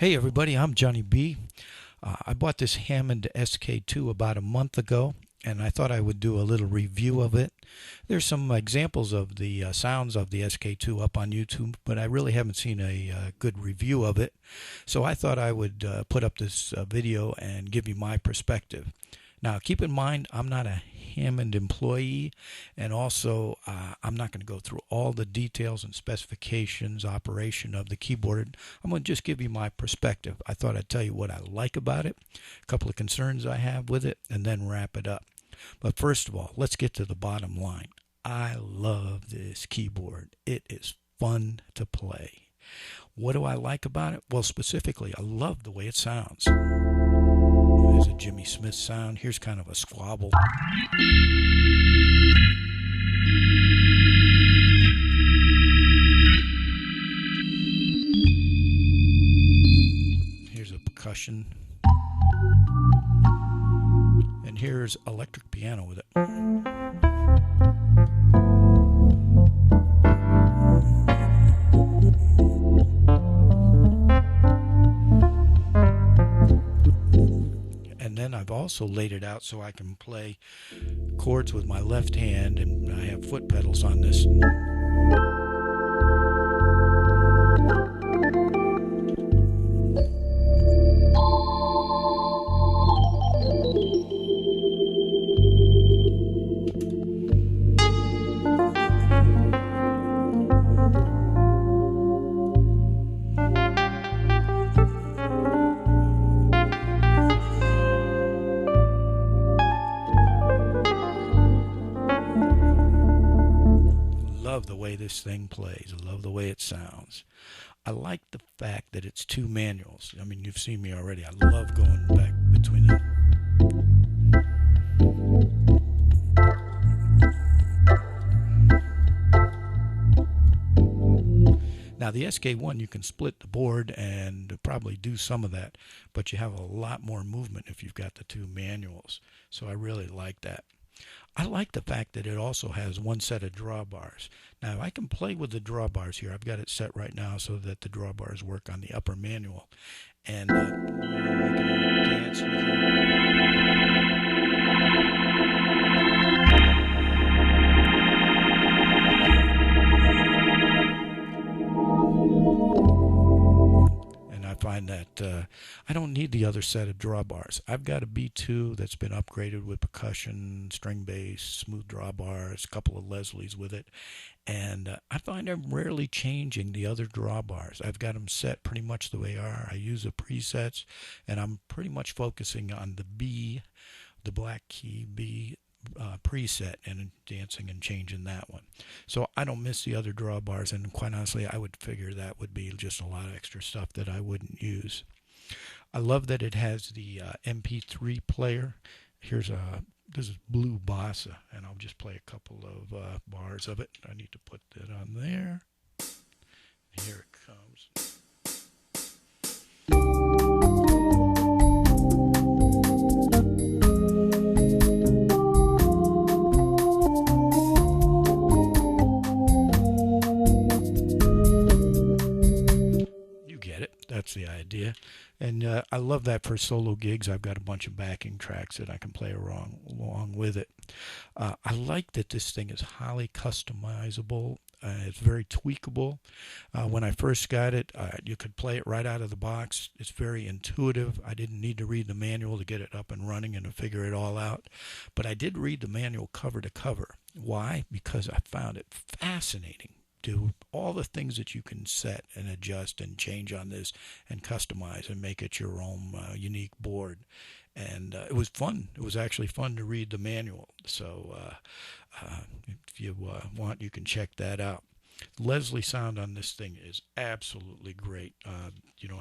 Hey everybody, I'm Johnny B. I bought this Hammond SK2 about a month ago, and I thought I would do a little review of it. There's some examples of the sounds of the SK2 up on YouTube, but I really haven't seen a good review of it. So I thought I would put up this video and give you my perspective. Now, keep in mind, I'm not a Hammond employee, and also I'm not going to go through all the details and specifications, operation of the keyboard. I'm going to just give you my perspective. I thought I'd tell you what I like about it, a couple of concerns I have with it, and then wrap it up. But first of all, let's get to the bottom line. I love this keyboard. It is fun to play. What do I like about it? Well, specifically, I love the way it sounds. There's a Jimmy Smith sound. Here's kind of a squabble. Here's a percussion. And here's electric piano with it. And then I've also laid it out so I can play chords with my left hand, and I have foot pedals on this. Love the way this thing plays. I love the way it sounds. I like the fact that it's two manuals. I mean, you've seen me already. I love going back between them. Now, the SK1, you can split the board and probably do some of that, but you have a lot more movement if you've got the two manuals. So I really like that. I like the fact that it also has one set of drawbars. Now, I can play with the drawbars here. I've got it set right now so that the drawbars work on the upper manual. And I can dance with it. Find that I don't need the other set of drawbars. I've got a B2 that's been upgraded with percussion, string bass, smooth drawbars, a couple of Leslie's with it, and I find I'm rarely changing the other drawbars. I've got them set pretty much the way they are. I use the presets, and I'm pretty much focusing on the B, the black key B preset, and dancing and changing that one. So I don't miss the other drawbars, and quite honestly I would figure that would be just a lot of extra stuff that I wouldn't use. I love that it has the MP3 player. This is Blue Bossa, and I'll just play a couple of bars of it. I need to put that on there. Here it comes. That's the idea. And I love that for solo gigs. I've got a bunch of backing tracks that I can play along with it. I like that this thing is highly customizable. It's very tweakable. When I first got it, you could play it right out of the box. It's very intuitive. I didn't need to read the manual to get it up and running and to figure it all out. But I did read the manual cover to cover. Why? Because I found it fascinating. Do all the things that you can set and adjust and change on this and customize and make it your own unique board. And it was fun. It was actually fun to read the manual. So if you want, you can check that out. Leslie sound on this thing is absolutely great.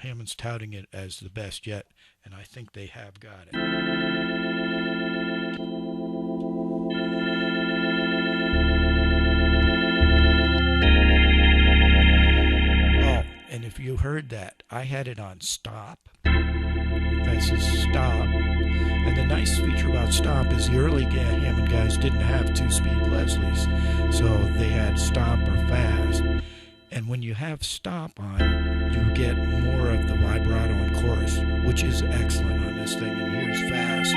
Hammond's touting it as the best yet, and I think they have got it. And if you heard that, I had it on stop. That says stop. And the nice feature about stop is the early Hammond guys didn't have two-speed Leslies, so they had stop or fast. And when you have stop on, you get more of the vibrato and chorus, which is excellent on this thing. And here's fast.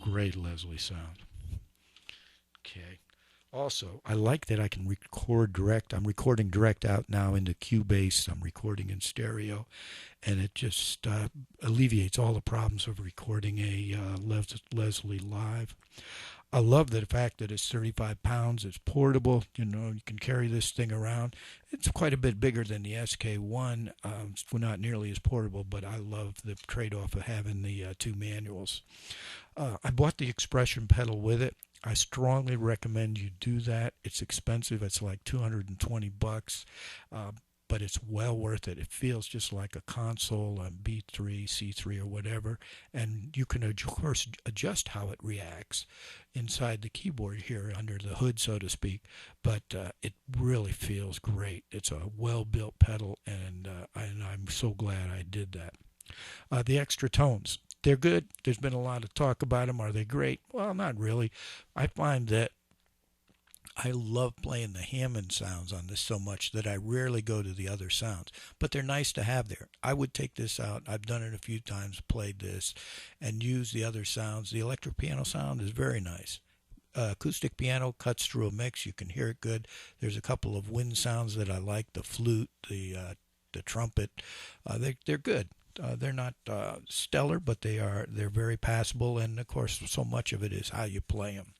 Great Leslie sound. Okay. Also, I like that I can record direct. I'm recording direct out now into Cubase. I'm recording in stereo, and it just alleviates all the problems of recording a Leslie live. I love the fact that it's 35 pounds. It's portable. You know, you can carry this thing around. It's quite a bit bigger than the SK1. It's not nearly as portable, but I love the trade-off of having the two manuals. I bought the expression pedal with it. I strongly recommend you do that. It's expensive. It's like $220, but it's well worth it. It feels just like a console, a B3, C3, or whatever, and you can, of course, adjust how it reacts inside the keyboard here under the hood, so to speak, but it really feels great. It's a well-built pedal, and I'm so glad I did that. The extra tones. They're good. There's been a lot of talk about them. Are they great? Well, not really. I find that I love playing the Hammond sounds on this so much that I rarely go to the other sounds. But they're nice to have there. I would take this out. I've done it a few times, played this, and used the other sounds. The electric piano sound is very nice. Acoustic piano cuts through a mix. You can hear it good. There's a couple of wind sounds that I like. The flute, the trumpet. They're good. They're not stellar, but they're very passable, and of course so much of it is how you play them.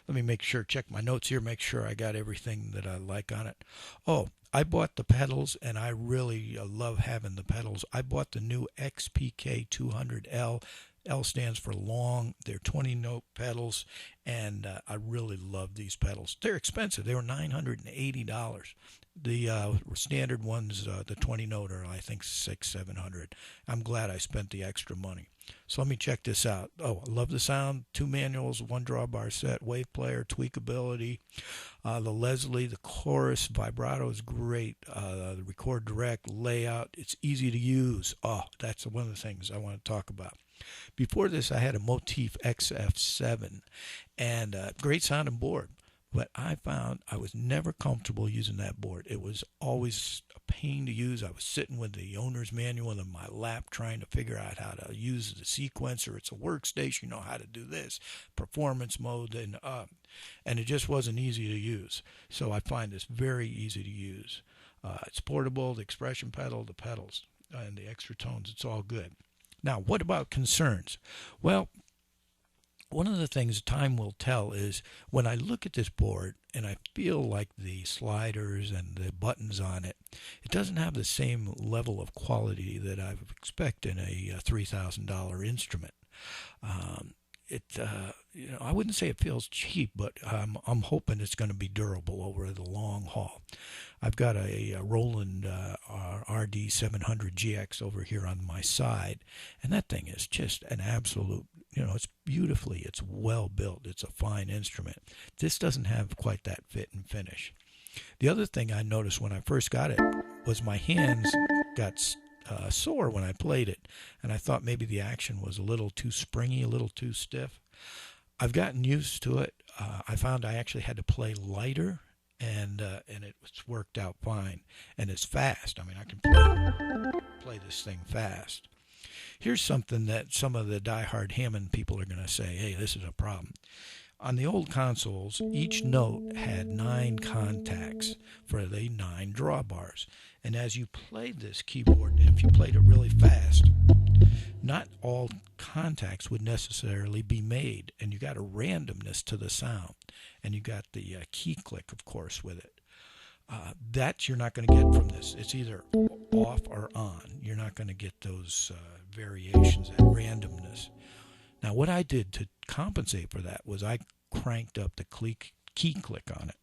Let me check my notes here, make sure I got everything that I like on it. Oh, I bought the pedals, and I really love having the pedals. I bought the new XPK 200L. L stands for long. They're 20-note pedals, and I really love these pedals. They're expensive. They were $980. The standard ones, the 20-note, are I think $600-700. I'm glad I spent the extra money. So let me check this out. Oh, I love the sound. 2 manuals, 1 drawbar set, wave player, tweakability. The Leslie, the chorus, vibrato is great. The record direct layout, it's easy to use. Oh, that's one of the things I want to talk about. Before this, I had a Motif XF7, and great sounding board. But I found I was never comfortable using that board. It was always a pain to use. I was sitting with the owner's manual in my lap trying to figure out how to use the sequencer. It's a workstation, you know how to do this, performance mode, and it just wasn't easy to use. So I find this very easy to use. It's portable, the expression pedal, the pedals, and the extra tones. It's all good. Now, what about concerns? Well, one of the things time will tell is when I look at this board and I feel like the sliders and the buttons on it, it doesn't have the same level of quality that I would expect in a $3,000 instrument. I wouldn't say it feels cheap, but I'm hoping it's going to be durable over the long haul. I've got a Roland RD700GX over here on my side, and that thing is just an absolute, it's beautifully, it's well built, it's a fine instrument. This doesn't have quite that fit and finish. The other thing I noticed when I first got it was my hands got sore when I played it, and I thought maybe the action was a little too springy, a little too stiff. I've gotten used to it. I found I actually had to play lighter, and it's worked out fine. And it's fast. I mean, I can play this thing fast. Here's something that some of the diehard Hammond people are going to say, hey, this is a problem. On the old consoles, each note had 9 contacts for the 9 drawbars. And as you played this keyboard, if you played it really fast, not all contacts would necessarily be made. And you got a randomness to the sound. And you got the key click, of course, with it. That you're not going to get from this. It's either off or on. You're not going to get those variations, that randomness. Now, what I did to compensate for that was I cranked up the key click on it.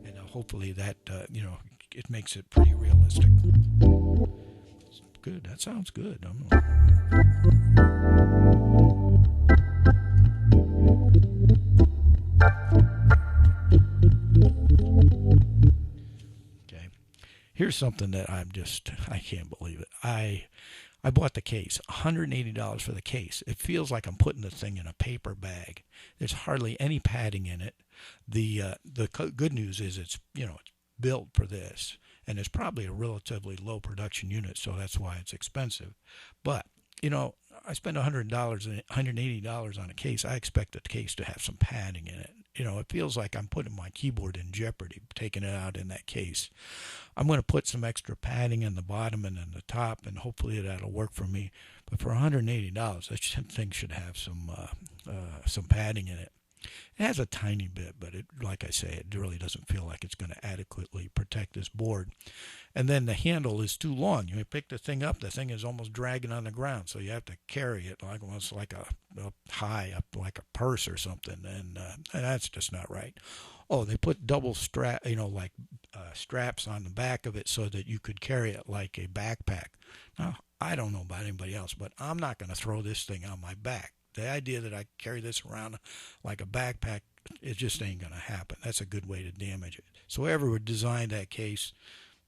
And hopefully that, it makes it pretty realistic. Good. That sounds good. Here's something that I can't believe it. I bought the case, $180 for the case. It feels like I'm putting the thing in a paper bag. There's hardly any padding in it. The good news is it's built for this, and it's probably a relatively low production unit, so that's why it's expensive. But I spend $180 on a case. I expect the case to have some padding in it. It feels like I'm putting my keyboard in jeopardy, taking it out in that case. I'm going to put some extra padding in the bottom and in the top, and hopefully that'll work for me. But for $180, that thing should have some padding in it. It has a tiny bit, but like I say, it really doesn't feel like it's going to adequately protect this board. And then the handle is too long. You pick the thing up, the thing is almost dragging on the ground, so you have to carry it almost like a high up, like a purse or something, and that's just not right. Oh, they put double straps on the back of it so that you could carry it like a backpack. Now, I don't know about anybody else, but I'm not going to throw this thing on my back. The idea that I carry this around like a backpack, it just ain't going to happen. That's a good way to damage it. So whoever designed that case,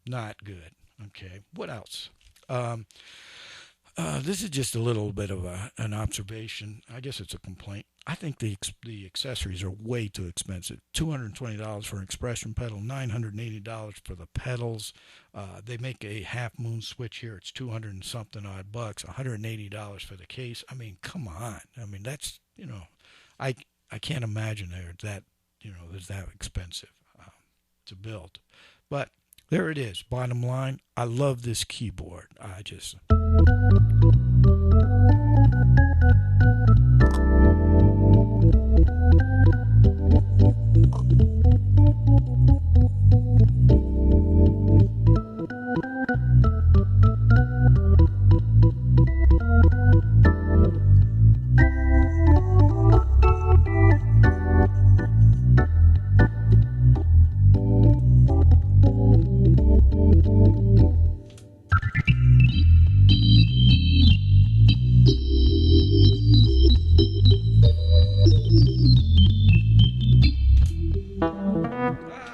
not good. Okay, what else? This is just a little bit of an observation. I guess it's a complaint. I think the accessories are way too expensive. $220 for an expression pedal, $980 for the pedals. They make a half moon switch here. It's 200 and something odd bucks. $180 for the case. I mean, come on. I mean, that's I can't imagine that is that expensive to build. But there it is. Bottom line, I love this keyboard. I just.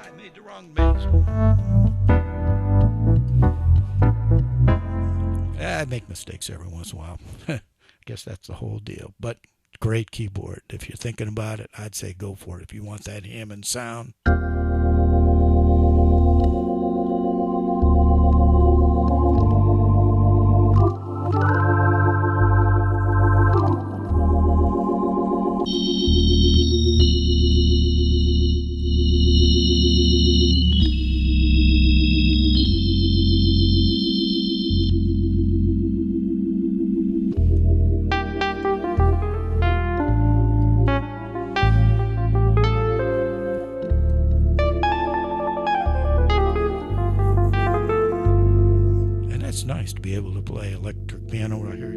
I made the wrong bass. I make mistakes every once in a while. I guess that's the whole deal. But great keyboard. If you're thinking about it, I'd say go for it. If you want that Hammond sound. It's nice to be able to play electric piano right here.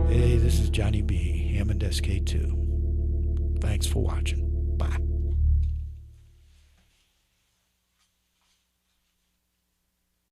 Hey, this is Johnny B, Hammond SK2. Thanks for watching. Bye.